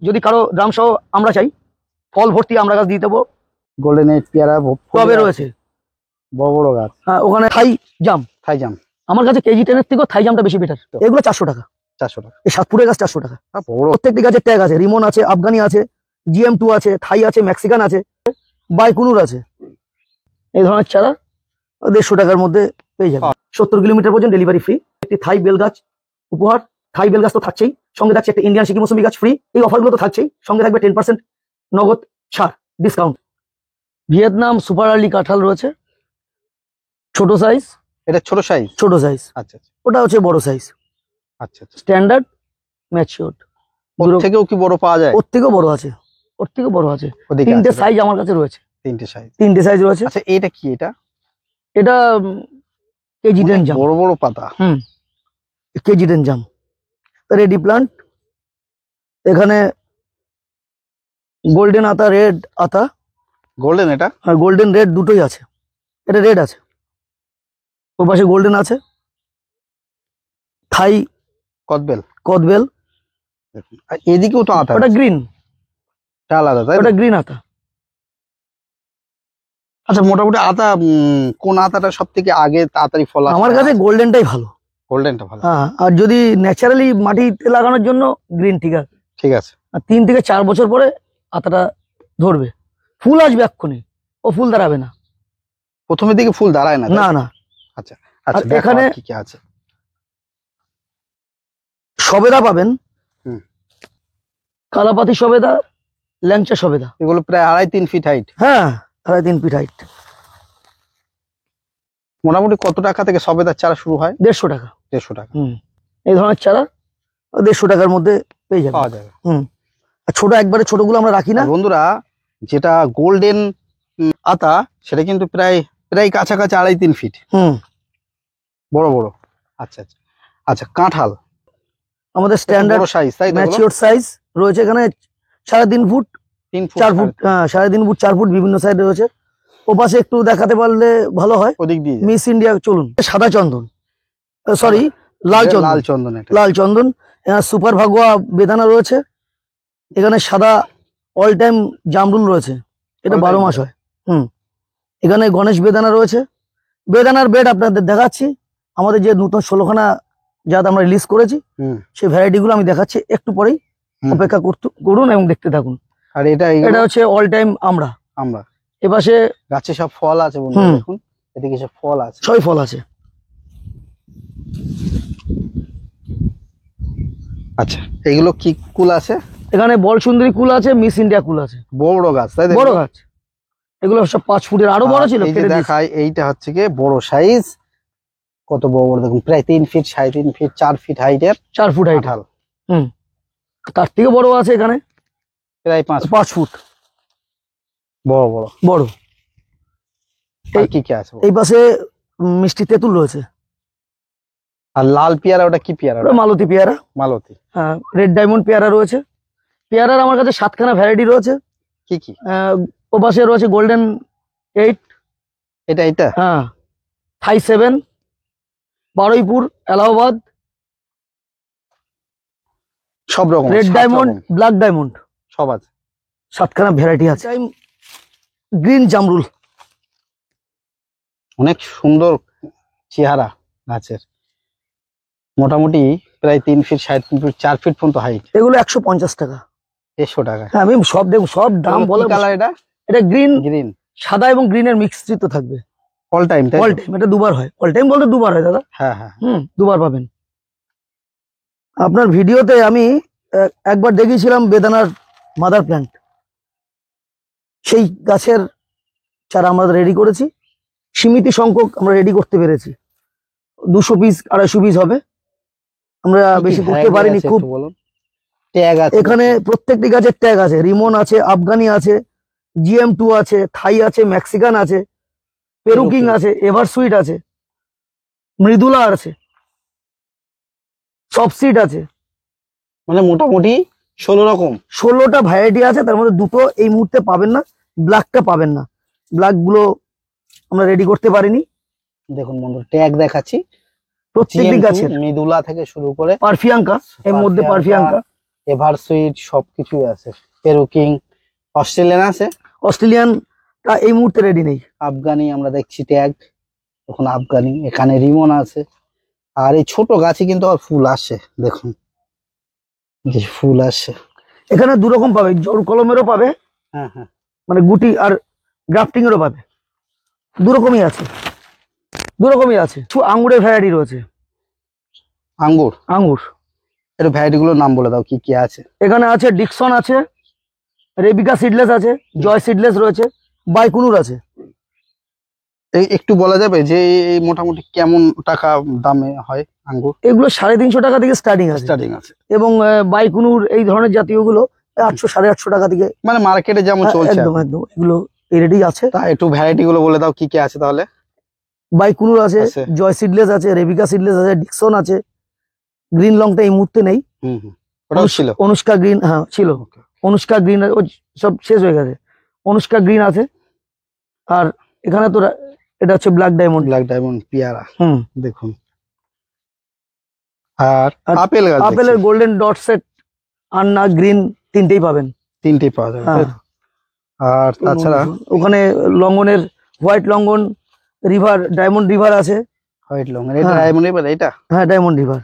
যদি কারো ড্রাম সহ আমরা চাই, ফল ভর্তি আমরা গাছ দিয়ে দেবো। গোল্ডেন এইট পেয়ারা টবে রয়েছে, বড় বড় গাছ। হ্যাঁ, ওখানে থাই জাম। আমার কাছে কেজি 10 এর থেকেও থাই জামটা বেশি বেটার। এগুলো 400 টাকা। 400 টাকা। এই সাতপুরের গাছ 400 টাকা। প্রত্যেকটি গাছের ট্যাগ আছে, রিমন আছে, আফগানি আছে, GM2 আছে, থাই আছে, মেক্সিকান আছে, বাইকুনুর আছে। এই ধরনের চারা 150 টাকার মধ্যে পেয়ে যাবে। 70 কিলোমিটার পর্যন্ত ডেলিভারি ফ্রি। একটি থাই বেল গাছ উপহার। থাই বেল গাছ তো থাকছেই, সঙ্গে থাকছে একটা ইন্ডিয়ান সিকি মৌসুমি গাছ ফ্রি। এই অফারগুলো তো থাকছেই, সঙ্গে থাকবে 10% নগদ ছাড় ডিসকাউন্ট। ভিয়েতনাম সুপার আর্লি কাঁঠাল রয়েছে, ছোট সাইজ। এটা ছোট সাইজ? ছোট সাইজ। আচ্ছা, ওটা হচ্ছে বড় সাইজ। আচ্ছা, স্ট্যান্ডার্ড ম্যাচিওর। ওর থেকেও কি বড় পাওয়া যায়? ওর থেকেও বড় আছে, ওর থেকেও বড় আছে। 3টে সাইজ আমার কাছে রয়েছে। 3টে সাইজ রয়েছে। আচ্ছা, এটা কি? এটা কেজি 10 জাম। বড় বড় পাতা। কেজি 10 জাম রেডি প্লান্ট। এখানে গোল্ডেন আতা, রেড আতা। গোল্ডেন? এটা হ্যাঁ, গোল্ডেন রেড দুটোই আছে। এটা রেড আছে, ওর পাশে গোল্ডেন আছে। থাই কদবেল। এদিকেও তো আতা। ওটা গ্রিন, আলাদা, তাই? ওটা গ্রিন আতা। আচ্ছা, মোটামুটি আতা কোন আতাটা সব থেকে আগে তাড়াতাড়ি ফল আসে? আমার কাছে গোল্ডেনটাই ভালো। গোল্ডেনটা ভালো? হ্যাঁ, আর যদি ন্যাচারালি মাটিতে লাগানোর জন্য গ্রিন ঠিক আছে। ঠিক আছে। আর 3 থেকে 4 বছর পরে আতাটা ধরবে, ফুল আসবে এক্ষুনি। ও ফুল দাঁড়াবে না, প্রথমের দিকে ফুল দাঁড়ায় না? না। আচ্ছা আচ্ছা, এখানে কি কি আছে? সবেদা পাবেন, কালাপাতি সবেদা, ল্যাংচা সবেদা। এগুলো প্রায় 2.5-3 ফিট হাইট। হ্যাঁ, 3.5 ফিট হাইট। মোটামুটি কত টাকা থেকে সবেদার চারা শুরু হয়? 150 টাকা। 150 টাকা। এই ধরনের চারা 150 টাকার মধ্যে পেয়ে যাবে, পাওয়া যাবে। আর ছোট একবারে ছোটগুলো আমরা রাখি না। বন্ধুরা, যেটা গোল্ডেন আতা সেটা কিন্তু প্রায় কাছাকাছি 2.5-3 ফিট। বড় বড়। আচ্ছা আচ্ছা আচ্ছা, কাঁঠাল আমাদের স্ট্যান্ডার্ড সাইজ, তাই? ম্যাচিওর সাইজ রয়েছে এখানে 3.5 ফুট, 4 ফুট, 3.5 ফুট 4 ফুট বিভিন্ন সাইড রয়েছে। ও পাশে একটু দেখাতে পারলে ভালো হয়। ওদিক দিয়ে মিস ইন্ডিয়া চলুন। সাদা চন্দন, সরি লাল চন্দন। লাল চন্দন। সুপার ভাগুয়া বেদানা রয়েছে এখানে। সাদা অল টাইম জামরুল রয়েছে, এটা 12 মাস হয়। এখানে গণেশ বেদানা রয়েছে। বেদানার বেড আপনাদের দেখাচ্ছি। আমাদের যে নতুন 16খানা জাত আমরা রিলিজ করেছি, সেই ভ্যারাইটি গুলো আমি দেখাচ্ছি একটু পরেই। অপেক্ষা করুন এবং দেখতে থাকুন। আর এটা হচ্ছে অল টাইম আমরা। এপাশে গাছে সব ফল আছে বন্ধুরা, দেখুন এদিকে সব ফল আছে, সবই ফল আছে। আচ্ছা, এগুলো কি কুল আছে? এখানে বল সুন্দরী কুল আছে, মিস ইন্ডিয়া কুল আছে। বড় গাছ, তাই? বড় গাছ। এগুলো সব 5 ফুটের, আরো বড় ছিল। দেখাই, এইটা হচ্ছে কি বড় সাইজ। কত বড় বড় দেখুন, প্রায় 3 ফিট, 3.5 ফিট, 4 ফিট হাইটের। 4 ফুট হাইট। তার থেকে বড় আছে এখানে, প্রায় 5 ফুট। বড় বড় বড়। কি কি আছে? এই পাশে মিষ্টি তেঁতুল রয়েছে। আর লাল পেয়ারা, ওটা কি পেয়ারা? মালতী পেয়ারা। মালতী। হ্যাঁ, রেড ডায়মন্ড পেয়ারা রয়েছে। পেয়ারার আমার কাছে 7খানা ভ্যারাইটি রয়েছে। কি কি? ও পাশে রয়েছে গোল্ডেন 8। এটা? হ্যাঁ, থাই 7, বারুইপুর, এলাহাবাদ, সব রকম। রেড ডায়মন্ড, ব্ল্যাক ডায়মন্ড, সব আছে। 7খানা ভ্যারাইটি আছে। গ্রিন জামরুল, অনেক সুন্দর চেহারা গাছের। মোটামুটি প্রায় 3 ফিট, 3.5 ফিট, 4 ফিট পর্যন্ত হাইট। এগুলো 150 টাকা। 150 টাকা। হ্যাঁ, আমি সব দেখুন, সব দাম বলে। কালার এটা গ্রিন। সাদা এবং গ্রিনের মিশ্রিত থাকবে। All time? All time. এটা দুবার হয়। অল টাইম বলতে দুবার হয় দাদা। হ্যাঁ। দুবার পাবেন। আপনার ভিডিওতে আমি একবার দেখিয়েছিলাম বেদানার মাদার প্ল্যান্ট, সেই গাছের চারা আমরা রেডি করেছি। সীমিত সংখ্যক আমরা রেডি করতে পেরেছি। 200 পিস, 250 পিস হবে। আমরা বেশি করতে পারিনি। খুব এখানে প্রত্যেকটি গাছের ট্যাগ আছে। রিমন আছে, আফগানি আছে, GM2 আছে, থাই আছে, মেক্সিকান আছে, পেরুকিং আছে, এভার সুইট আছে, মৃদুলা আছে, সফট আছে। মানে মোটামুটি 16টা ভ্যারাইটি আছে। তার মধ্যে 2টো এই মুহূর্তে পাবেন না, ব্ল্যাকটা পাবেন না। ব্ল্যাক গুলো আমরা রেডি করতে পারিনি। দেখুন বন্ধু, ট্যাগ দেখাচ্ছি প্রত্যেকটি গাছের। মৃদুলা থেকে শুরু করে পারফিয়াঙ্কা, এর মধ্যে পারফিয়াঙ্কা, এভার সুইট সবকিছুই আছে। পেরু কিং, অস্ট্রেলিয়ান আছে, অস্ট্রেলিয়ানটা এই মুহূর্তে রেডি নেই। আফগানি আমরা দেখছি ট্যাগ, এখন আফগানি, এখানে রিমন আছে। আর এই ছোট গাছে কিন্তু আর ফুল আসে, দেখুন যে ফুল আসে। এখানে দু রকম পাবে, জোর কলমেরও পাবে, হ্যাঁ হ্যাঁ, মানে গুটি আর গ্রাফটিং এরও পাবে, দু রকমই আছে, দু রকমই আছে। কিছু আঙ্গুরের ভ্যারাইটি রয়েছে। আঙ্গুর, আঙ্গুর একটু ভ্যারাইটি গুলোর নাম বলে দাও, কি কি আছে? এখানে আছে ডিকসন আছে, রেবিকা সিডলেস আছে, জয় সিডলেস রয়েছে, বাইকুনুর আছে। একটু বলা যাবে যে এই মোটামুটি কেমন টাকা দামে হয় আঙ্গুর? এগুলো 350 টাকা থেকে স্টার্টিং আছে। স্টার্টিং আছে। এবং বাইকুনুর এই ধরনের জাতীয় গুলো 800 850 টাকা থেকে, মানে মার্কেটে যেমন চলছে একদম একদম এগুলো এই রেটেই আছে। তা একটু ভ্যারাইটি গুলো বলে দাও, কি কি আছে তাহলে? বাইকুনুর আছে, আছে। জয় সিডলেস আছে, রেবিকা সিডলেস আছে, ডিকসন আছে। গ্রিন লংটা এই মুহূর্তে নেই। ওটাও ছিল। অনুষ্কা গ্রিন, হ্যাঁ ছিল। Okay. অনুষ্কা গ্রিন সব শেষ হয়ে গেছে। অনুষ্কা গ্রিন আছে। আর এখানে তো এটা হচ্ছে ব্ল্যাক ডায়মন্ড। ব্ল্যাক ডায়মন্ড পেয়ারা, হুম, দেখুন। আর আর আপেল গাছ, আপেলের গোল্ডেন ডট সেট, আন্না গ্রিন তিনটেই পাবেন। তিনটেই পাওয়া যাবে, হ্যাঁ। তাই তো? আর তাছাড়া ওখানে লঙ্গনের white longan, river diamond river আছে। হোয়াইট লং, এটা হ্যাঁ। ডায়মন্ড এবার এটা। হ্যাঁ, ডায়মন্ড রিভার।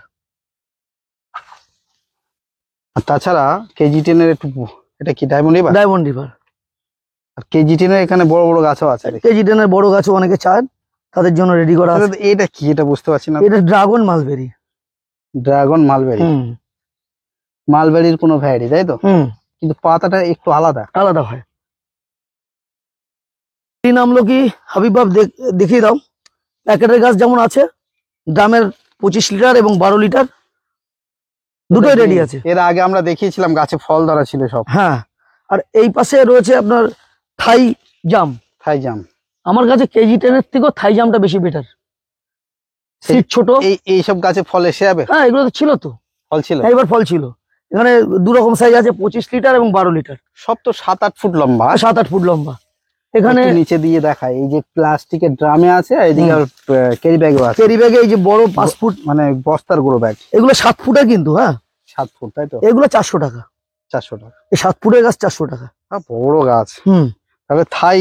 আর তাছাড়া কেজি 10 এর একটু, এটা কি ডায়মন্ড এবার? Diamond river. আর কেজি 10 এর এখানে বড় বড় গাছও আছে দেখি। কেজি টেনের বড় গাছও অনেকে চান, তাদের জন্য রেডি করা আছে। এটা কি, এটা বুঝতে পারছি না। এটা ড্রাগন মালবেরি। ড্রাগন মালবেরি, হুম মালবেরির কোনো ভ্যারাইটি, তাই তো? হুম, কিন্তু পাতাটা একটু আলাদা। আলাদা হয়। গ্রিন আমলকি হাবিবাব দেখিয়ে দাও। প্যাকেটের গাছ যেমন আছে, ড্রামের 25 লিটার এবং 12 লিটার দুটোই রেডি আছে। এর আগে আমরা দেখিয়েছিলাম, গাছে ফল ধরা ছিল সব। হ্যাঁ, আর এই পাশে রয়েছে আপনার থাই জাম। থাই জাম, আমার কাছে কেজি 10-এর থেকেও থাই জামটা বেশি বেটার। সিট ছোট। এইসব গাছে ফল এসে যাবে? হ্যাঁ, এগুলো তো ছিল, তো ফল ছিল, এবার ফল ছিল। এখানে দু রকম সাইজ আছে, 25 লিটার এবং 12 লিটার। সব তো 7-8 ফুট লম্বা। 7-8 ফুট লম্বা। এখানে একটু নিচে দিয়ে দেখায়, এই যে প্লাস্টিকের ড্রামে আছে, আর এদিকে ক্যারি ব্যাগও আছে। ক্যারি ব্যাগে এই যে বড় 5 ফুট, মানে বস্তার গুঁড়ো ব্যাগ। এগুলো 7 ফুটের কিন্তু। হ্যাঁ, 7 ফুট, তাই তো? এগুলো 400 টাকা। 400 টাকা। এই 7 ফুটের গাছ 400 টাকা। বড় গাছ। হুম, তবে থাই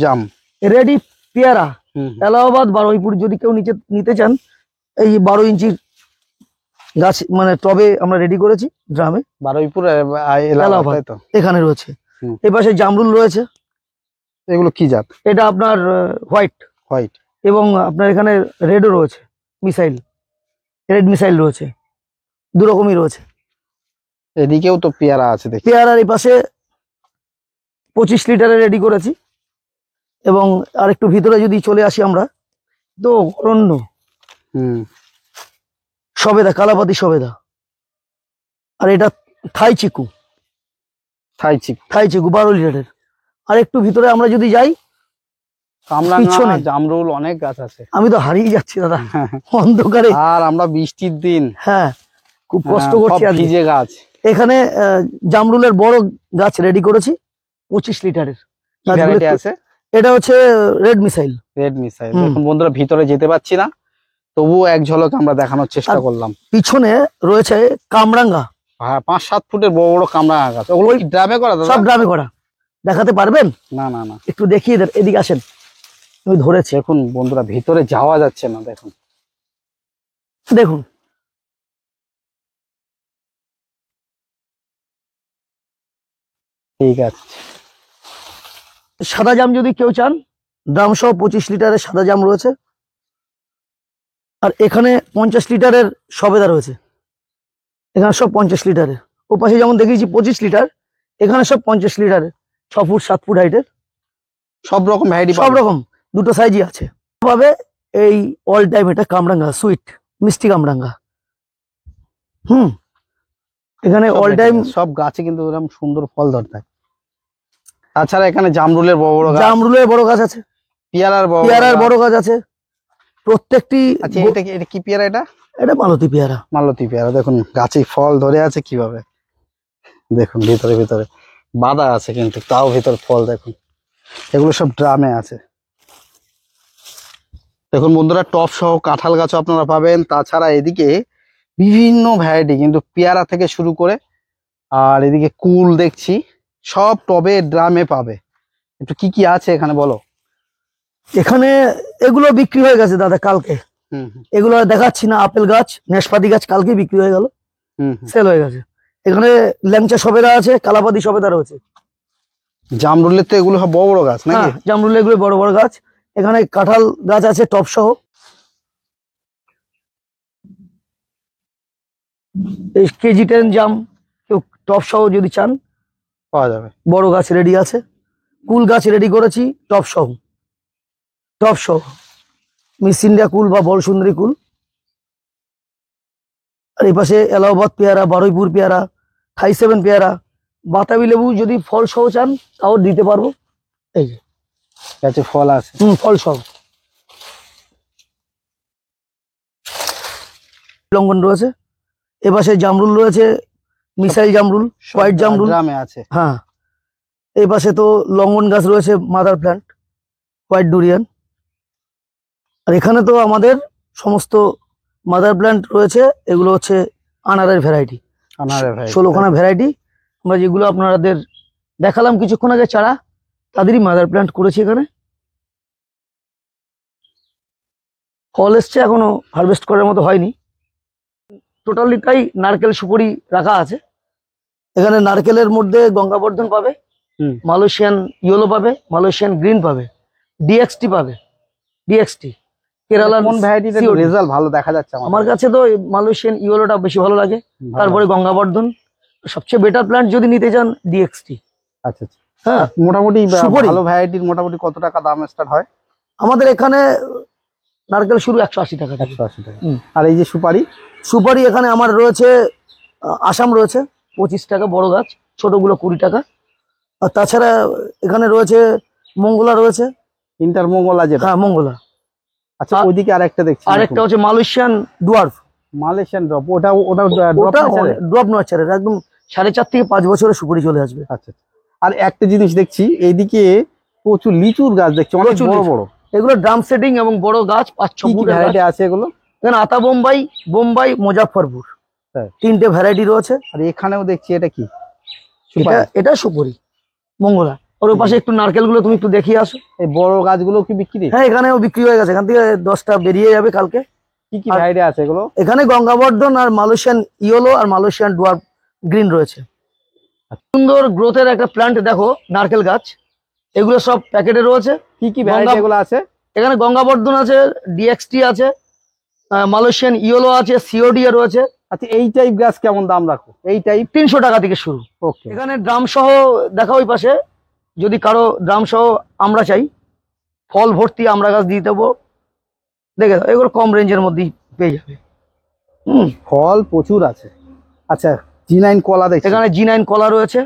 জাম রেডি পেয়ারা। হুম। এলাহাবাদ বারুইপুর যদি কেউ নিতে চান, এই 12 ইঞ্চির গাছ, মানে টবে আমরা রেডি করেছি ড্রামে। বারুইপুর এলাহাবাদ, তাই তো? এখানে রয়েছে। হুম। এই পাশে জামরুল রয়েছে। এগুলো কি জাত? এটা আপনার হোয়াইট, হোয়াইট। এবং আপনার এখানে রেডও রয়েছে, মিসাইল, রেড মিসাইল রয়েছে, দু রকমই রয়েছে। এদিকেও তো পেয়ারা আছে দেখি। পেয়ারার এই পাশে 25 লিটারে রেডি করেছি। এবং আর একটু ভিতরে যদি চলে আসি আমরা, তো অরণ্য হুম। সবেদা, কালাপাতি সবেদা। আর এটা থাই চিকু, থাই চিক, থাই চিকু 12 লিটারের। আর একটু ভিতরে আমরা যদি যাই, কামরাঙা, পিছনে। জামরুল, অনেক গাছ আছে। আমি তো হারিয়ে যাচ্ছি দাদা অন্ধকারে। আর আমরা বৃষ্টির দিন, হ্যাঁ, খুব কষ্ট সব করছি আজকে। ভিজে গাছ। এখানে জামরুলের বড় গাছ রেডি করেছি 25 লিটারের। কি ভ্যারাইটি আছে? এটা হচ্ছে রেড মিসাইল। Red missile. হুম। এখন বন্ধুরা ভিতরে যেতে পারছি না, তবুও এক ঝলক আমরা দেখানোর চেষ্টা আর করলাম। পিছনে রয়েছে কামরাঙ্গা। হ্যাঁ, 5-7 ফুটের বড় বড় কামরাঙা গাছ। ওগুলো কি ড্রামে করা দাদা? সব গ্রামে করা। দেখাতে পারবেন? না না না, একটু দেখিয়ে দেন, এদিকে আসেন, আমি ধরেছি। দেখুন বন্ধুরা, ভিতরে যাওয়া যাচ্ছে না, দেখুন। দেখুন, ঠিক আছে। সাদা জাম যদি কেউ চান, দাম সহ 25 লিটারের সাদা জাম রয়েছে। আর এখানে 50 লিটারের সবেদা রয়েছে। এখানে সব 50 লিটারের। ও পাশে যেমন দেখিয়েছি 25 লিটার, এখানে সব 50 লিটারের, 6 ফুট 7 ফুট হাইটের। সব রকম ভ্যারাইটি, সব রকম, দুটো সাইজই আছে। ভাবে এই অল টাইম এটা কামরাঙ্গা সুইট, মিষ্টি কামরাঙ্গা। হুম, এখানে অল টাইম সব গাছে কিন্তু এরকম সুন্দর ফল ধরতে হয়। তাছাড়া এখানে জামরুলের বড় বড় গাছ, জামরুলের বড় গাছ আছে, পেয়ারার পেয়ারার বড় গাছ আছে প্রত্যেকটি। আচ্ছা, এটা কি পেয়ারা? এটা মালতী পেয়ারা। মালতী পেয়ারা। দেখুন গাছে ফল ধরে আছে কিভাবে, দেখুন ভিতরে ভিতরে বাঁধা আছে, কিন্তু তাও ভিতর ফল দেখুন। এগুলো সব ড্রামে আছে। দেখুন বন্ধুরা, টপ সহ কাঁঠাল গাছও আপনারা পাবেন। তাছাড়া এদিকে বিভিন্ন ভ্যারাইটি, কিন্তু পেয়ারা থেকে শুরু করে আর এদিকে কুল দেখছি, সব টবে ড্রামে পাবে। একটু কি কি আছে এখানে বলো। এখানে এগুলো বিক্রি হয়ে গেছে দাদা কালকে। হুম এগুলো আর দেখাচ্ছি না। আপেল গাছ, নাশপাতি গাছ কালকে বিক্রি হয়ে গেল, হুম। সেল হয়ে গেছে। এখানে ল্যাংচা সবেদা আছে, কালাপাতি সবেদা রয়েছে। জামরুলের তো এগুলো সব বড় বড় গাছ নাকি? হ্যাঁ, জামরুল এগুলো বড় বড় গাছ। এখানে কাঁঠাল গাছ আছে টপ সহ। এই কেজি 10 জাম কেউ টপ সহ যদি চান পাওয়া যাবে। বড় গাছ রেডি আছে। কুল গাছ রেডি করেছি টপ সহ, টপ সহ মিস ইন্ডিয়া কুল বা বল সুন্দরী কুল। আর এই পাশে এলাহাবাদ পেয়ারা, বারুইপুর পেয়ারা, 37 পেয়ারা, বাতাবি লেবু যদি ফল সহ চান তাও দিতে পারবো। এই যে গাছে ফল আছে। ফল সহ লঙ্ঘন রয়েছে। এপাশে জামরুল রয়েছে, মিসাইল জামরুল, হোয়াইট জামরুল। গ্রামে আছে। হ্যাঁ, এই পাশে তো লঙ্ঘন গাছ রয়েছে, মাদার প্ল্যান্ট, হোয়াইট ডুরিয়ান। আর এখানে তো আমাদের সমস্ত মাদার প্ল্যান্ট রয়েছে। এগুলো হচ্ছে আনারের ভ্যারাইটি, আনারের ভাই 16খানা ভ্যারাইটি। আমরা যেগুলো আপনাদের দেখালাম কিছুক্ষণ আগে চারা, তাদেরই মাদার প্ল্যান্ট করেছি এখানে। ফল এসছে, এখনো হারভেস্ট করার মতো হয়নি। টোটালিটাই নারকেল সুপারি রাখা আছে। এখানে নারকেলের মধ্যে গঙ্গাবর্ধন পাবে, হুম। মালয়েশিয়ান ইয়েলো পাবে, মালয়েশিয়ান গ্রিন পাবে, ডিএক্সটি পাবে। ডিএক্সটি কেরালা কোন ভ্যারাইটির রেজাল্ট ভালো দেখা যাচ্ছে আমার কাছে তো মালয়েশিয়ান ইয়েলোটা বেশি ভালো লাগে। ভালো। তারপরে গঙ্গাবর্ধন, সবচেয়ে বেটার প্ল্যান্ট যদি নিতে চান ডিএক্সটি। আচ্ছা আচ্ছা। হ্যাঁ, মোটামুটি সুপারি। ভালো ভ্যারাইটির মোটামুটি কত টাকা দাম স্টার্ট হয়? আমাদের এখানে নারকেল শুরু 180 টাকা থেকে। 180 টাকা। হুম। আর এই যে সুপারি? সুপারি এখানে আমার রয়েছে আসাম রয়েছে 25 টাকা বড় গাছ, ছোটগুলো 20 টাকা। আর তাছাড়া এখানে রয়েছে মঙ্গলা রয়েছে। ইন্টারমঙ্গলা যেটা? হ্যাঁ, মঙ্গলা। আচ্ছা, ওইদিকে আরেকটা দেখছি। আরেকটা হচ্ছে মালয়েশিয়ান ডুয়ার্ফ। মালয়েশিয়ান ড্রপ, ওটা ড্রপ নার্চারের একদম 4.5 থেকে 5 বছরের সুপারি চলে আসবে। আচ্ছা। আর একটা জিনিস দেখছি এইদিকে প্রচুর লিচুর গাছ দেখছি, অনেক প্রচুর বড় লিচু। বড়। এগুলো ড্রাম সেটিং এবং বড় গাছ, 5-6 কি কি ফুটের ভ্যারাইটি গাছ। আছে এগুলো? এখানে আতা বোম্বাই, বোম্বাই, মুজাফফরপুর, হ্যাঁ। 3টে ভ্যারাইটি রয়েছে। আর এখানেও দেখছি এটা কি? এটা সুপারি মঙ্গলা। ওর পাশে একটু নারকেল গুলো তুমি একটু দেখিয়ে আসো। এই বড় গাছগুলো কি বিক্রি? হ্যাঁ, এখানেও বিক্রি হয়ে গেছে। এখান থেকে 10টা বেরিয়ে যাবে কালকে। কি কি ভ্যারাইটি আছে এগুলো? এখানে গঙ্গাবর্ধন আর মালয়েশিয়ান ইয়েলো আর মালয়েশিয়ান ডুয়ার্ফ গ্রিন রয়েছে। সুন্দর গ্রোথের একটা প্ল্যান্ট দেখো, নারকেল গাছ। এগুলো সব প্যাকেটে রয়েছে। কি কি ভ্যারাইটি এগুলো আছে? এখানে গঙ্গাবর্ধন আছে, ডিএক্সটি আছে, মালয়েশিয়ান ইয়েলো আছে, সিওডি রয়েছে। আচ্ছা, এই টাইপ গাছ কেমন দাম রাখো? এই টাইপ 300 টাকা থেকে শুরু। ওকে। এখানে ড্রাম সহ দেখা, ওই পাশে যদি কারো ড্রাম সহ আমরা চাই, ফল ভর্তি আমরা গাছ দিয়ে দেবো। দেখে দাও, এগুলো কম রেঞ্জের মধ্যেই পেয়ে যাবে। ফল প্রচুর আছে। আচ্ছা, জি9 কলা দেখছি। এখানে জি9 কলা রয়েছে।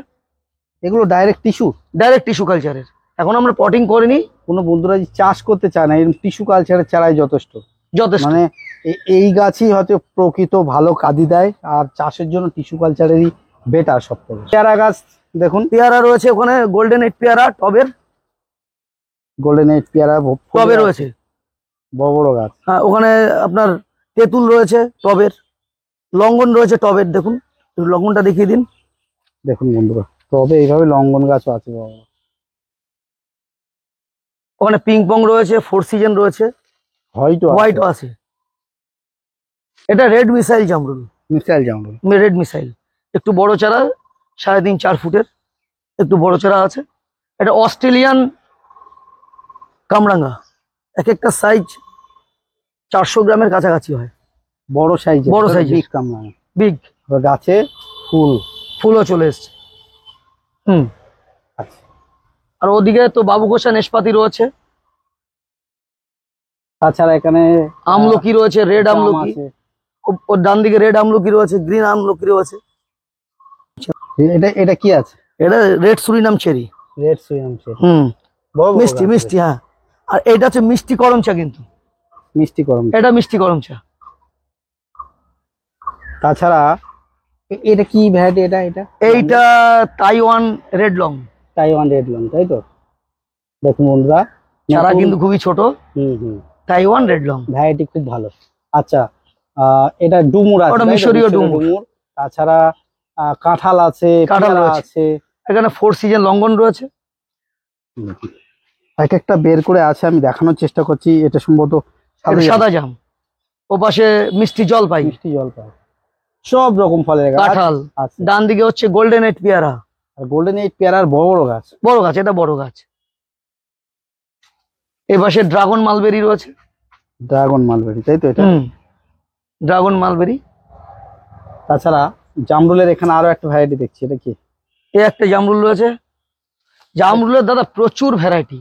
এগুলো ডাইরেক্ট টিস্যু? ডাইরেক্ট টিস্যু কালচারের। এখন আমরা পটিং করিনি। কোনো বন্ধুরা যদি চাষ করতে চায় না, এরকম টিস্যু কালচারের চারাই যথেষ্ট। মানে এই গাছই হয়তো প্রকৃত ভালো কাঁদি দেয়, আর চাষের জন্য টিস্যু কালচারেরই বেটার সব থেকে। পেয়ারা গাছ দেখুন, পেয়ারা রয়েছে ওখানে, গোল্ডেন 8 পেয়ারা টবের। গোল্ডেন 8 পেয়ারা টবে রয়েছে, বড় বড় গাছ। হ্যাঁ, ওখানে আপনার তেঁতুল রয়েছে টবের, লঙ্ঘন রয়েছে টবের। দেখুন, লঙ্ঘনটা দেখিয়ে দিন। দেখুন বন্ধুরা, তবে এইভাবে লঙ্ঘন গাছও আছে বড় বড়। ওখানে পিং পং রয়েছে, 4 সিজন রয়েছে, হোয়াইটও আছে। এটা রেড মিসাইল জামরুল। মিসাইল জামরুল, রেড মিসাইল একটু বড় চারা, 3.5-4 ফুটের একটু বড় চারা আছে। এটা অস্ট্রেলিয়ান কামরাঙ্গা, এক একটা সাইজ 400 গ্রামের কাছাকাছি হয়। বড় সাইজ, বড় সাইজ, বিগ। গাছে ফুলও চলে এসছে। আচ্ছা। আর ওদিকে তো বাবুঘোষা নেশপাতি রয়েছে। তাছাড়া এখানে আমলকি রয়েছে, রেড আমলকি। ওর ডান দিকে রেড আমলকি রয়েছে, গ্রিন আমলকি রয়েছে। এটা কি আছে? এটা red Surinam cherry. Red Surinam cherry, মিষ্টি মিষ্টি। হ্যাঁ, আর এটা হচ্ছে মিষ্টি করম চা, কিন্তু মিষ্টি করম, এটা মিষ্টি করম চা। তাছাড়া এটা কি ভ্যারাইটি? এইটা Taiwan red long. Taiwan red long, তাই তো? দেখুন বন্ধুরা, চারা কিন্তু খুবই ছোট। তাইওয়ান রেড লং ভ্যারাইটি খুব ভালো। আচ্ছা, এটা ডুমুর আছে, ওটা মিশরীয় ডুমুর। তাছাড়া কাঁঠাল আছে, কাঁঠাল পেয়ারা রয়েছে। আছে। এখানে 4 সিজন লঙ্ঘন রয়েছে। এক একটা বের করে আছে, আমি দেখানোর চেষ্টা করছি। এটা সম্ভবত এটা সাদা জাম, ও পাশে মিষ্টি জলপাই, মিষ্টি জলপাই, সব রকম ফলের গাছ। কাঁঠাল। আচ্ছা, ডান দিকে হচ্ছে গোল্ডেন এইট পেয়ারা, আর গোল্ডেন এইট পেয়ারার বড় বড় গাছ। বড় গাছ, এটা বড় গাছ। এ পাশে ড্রাগন মালবেরি রয়েছে। ড্রাগন মালবেরি, তাই তো এটা? Dragon mulberry. তাছাড়া জামরুলের এখানে আরো একটা ভ্যারাইটি দেখছি, এটা কি? এ একটা জামরুল রয়েছে। জামরুলের দাদা প্রচুর ভ্যারাইটি,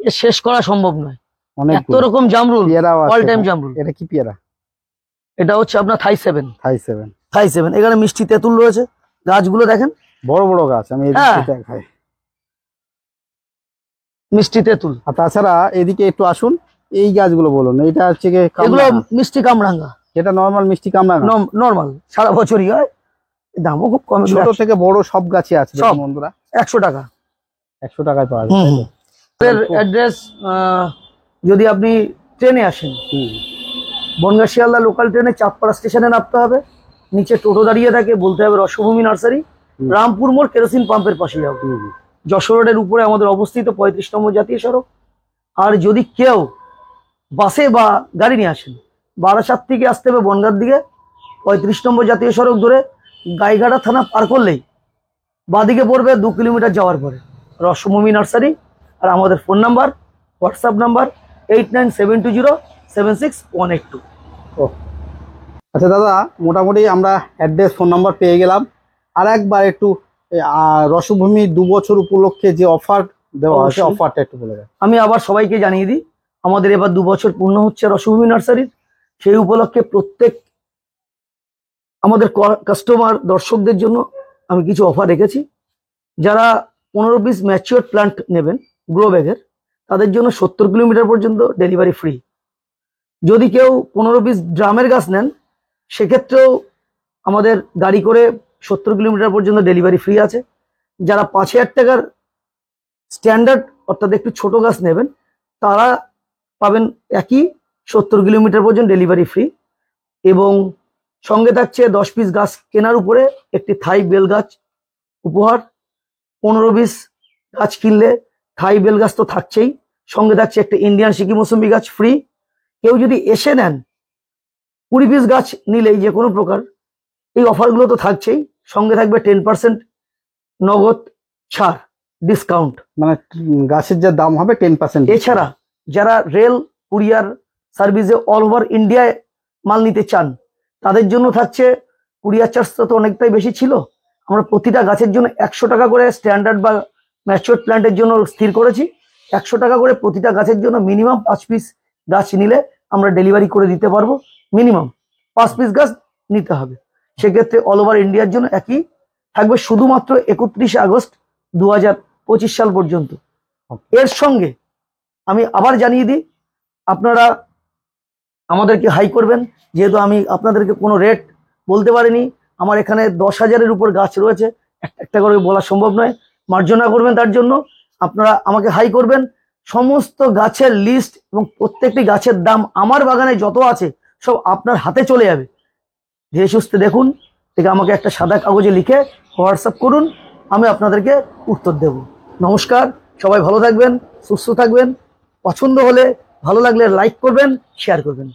এ শেষ করা সম্ভব নয়, অনেক এত রকম জামরুল, পেয়ারাও আছে অল টাইম এখানে। জামরুল। এটা কি পেয়ারা? এটা হচ্ছে আপনার Thai seven. Thai seven. Thai seven. এখানে মিষ্টি তেঁতুল রয়েছে, গাছগুলো দেখেন, বড় বড় গাছ, আমি হ্যাঁ। এদিকে দেখাই। মিষ্টি তেঁতুল। আর তাছাড়া এদিকে একটু আসুন, এই গাছগুলো বলুন। এটা হচ্ছে কি এগুলো কামরাঙা? মিষ্টি কামরাঙ্গা, এটা নরমাল মিষ্টি কামরাঙা, নর্মাল, সারা বছরই হয়, দামও খুব কম। ছোট থেকে বড় সব গাছই আছে সব। দেখুন বন্ধুরা, 100 টাকা। 100 টাকায় পাওয়া যায়। এর অ্যাড্রেস, যদি আপনি ট্রেনে আসেন, হুম। বনগাঁ শিয়ালদা লোকাল ট্রেনে চাঁদপাড়া স্টেশনে নামতে হবে, নিচে টোটো দাঁড়িয়ে থাকে, বলতে হবে রসভূমি নার্সারি, রামপুর মোড় কেরোসিন পাম্পের পাশে যাবো। যশোর রোডের উপরে আমাদের অবস্থিত, 35 নম্বর জাতীয় সড়ক। আর যদি কেউ বাসে বা গাড়ি নিয়ে আসেন, বারাসাত থেকে আসতে হবে বনগাঁর দিকে, 35 নম্বর জাতীয় সড়ক ধরে গাইঘাটা থানা পার করলেই বাদিকে পড়বে, 2 কিলোমিটার যাওয়ার পরে রসভূমি নার্সারি। আর আমাদের ফোন নাম্বার, হোয়াটসঅ্যাপ নাম্বার 8972076182। আচ্ছা দাদা, মোটামুটি আমরা অ্যাড্রেস, ফোন নাম্বার পেয়ে গেলাম। আর একবার একটু রসভূমি 2 বছর উপলক্ষে যে অফার দেওয়া হয়েছে, অবশ্যই। অফারটা একটু বলে দেন। আমি আবার সবাইকে জানিয়ে দিই, আমাদের এবার 2 বছর পূর্ণ হচ্ছে রসভূমি নার্সারির। সেই উপলক্ষে প্রত্যেক আমাদের কাস্টমার দর্শকদের জন্য আমি কিছু অফার রেখেছি। যারা 15 পিস ম্যাচিওর প্ল্যান্ট নেবেন গ্রো ব্যাগের, তাদের জন্য 70 কিলোমিটার পর্যন্ত ডেলিভারি ফ্রি। যদি কেউ 15 পিস ড্রামের গাছ নেন, সেক্ষেত্রেও আমাদের গাড়ি করে 70 কিলোমিটার পর্যন্ত ডেলিভারি ফ্রি আছে। যারা 5000 টাকার স্ট্যান্ডার্ড অর্থাৎ একটু ছোট গাছ নেবেন, তারা পাবেন একই 70 কিলোমিটার পর্যন্ত ডেলিভারি ফ্রি। এবং সঙ্গে থাকছে 10 পিস গাছ কেনার উপরে একটি থাই বেল গাছ উপহার। 15 পিস গাছ কিনলে থাই বেল গাছ তো থাকছেই, সঙ্গে থাকছে একটা ইন্ডিয়ান সিকি মৌসুমি গাছ ফ্রি। কেউ যদি এসে নেন, 20 পিস গাছ নিলেই যে কোনো প্রকার, এই অফারগুলো তো থাকছেই, সঙ্গে থাকবে 10% নগদ ছাড়, ডিসকাউন্ট। মানে গাছের যা দাম হবে 10%। এছাড়া যারা রেল কুরিয়ার সার্ভিসে অল ওভার ইন্ডিয়ায় মাল নিতে চান, তাদের জন্য থাকছে, কুরিয়ার চার্জটা তো অনেকটাই বেশি ছিল, আমরা প্রতিটা গাছের জন্য 100 টাকা করে স্ট্যান্ডার্ড বা ম্যাচিওর প্ল্যান্টের জন্য স্থির করেছি। 100 টাকা করে প্রতিটা গাছের জন্য মিনিমাম 5 পিস গাছ নিলে আমরা ডেলিভারি করে দিতে পারবো। মিনিমাম 5 পিস গাছ নিতে হবে। সেক্ষেত্রে অল ওভার ইন্ডিয়ার জন্য একই থাকবে, শুধুমাত্র 31 আগস্ট 2025 সাল পর্যন্ত। এর সঙ্গে আমি আবার জানিয়ে দিই, আপনারা আমাদেরকে হাই করবেন, যেহেতু আমি আপনাদেরকে কোনো রেট বলতে পারিনি। আমার এখানে 10,000-এর উপর গাছ রয়েছে, একটা করে বলা সম্ভব নয়, মার্জনা করবেন। তার জন্য আপনারা আমাকে হাই করবেন। সমস্ত গাছের লিস্ট এবং প্রত্যেকটি গাছের দাম আমার বাগানে যত আছে সব আপনার হাতে চলে যাবে। ধীরে সুস্থে দেখুন, থেকে আমাকে একটা সাদা কাগজে লিখে হোয়াটসঅ্যাপ করুন, আমি আপনাদেরকে উত্তর দেব। নমস্কার, সবাই ভালো থাকবেন, সুস্থ থাকবেন। পছন্দ হলে, ভালো লাগলে লাইক করবেন, শেয়ার করবেন।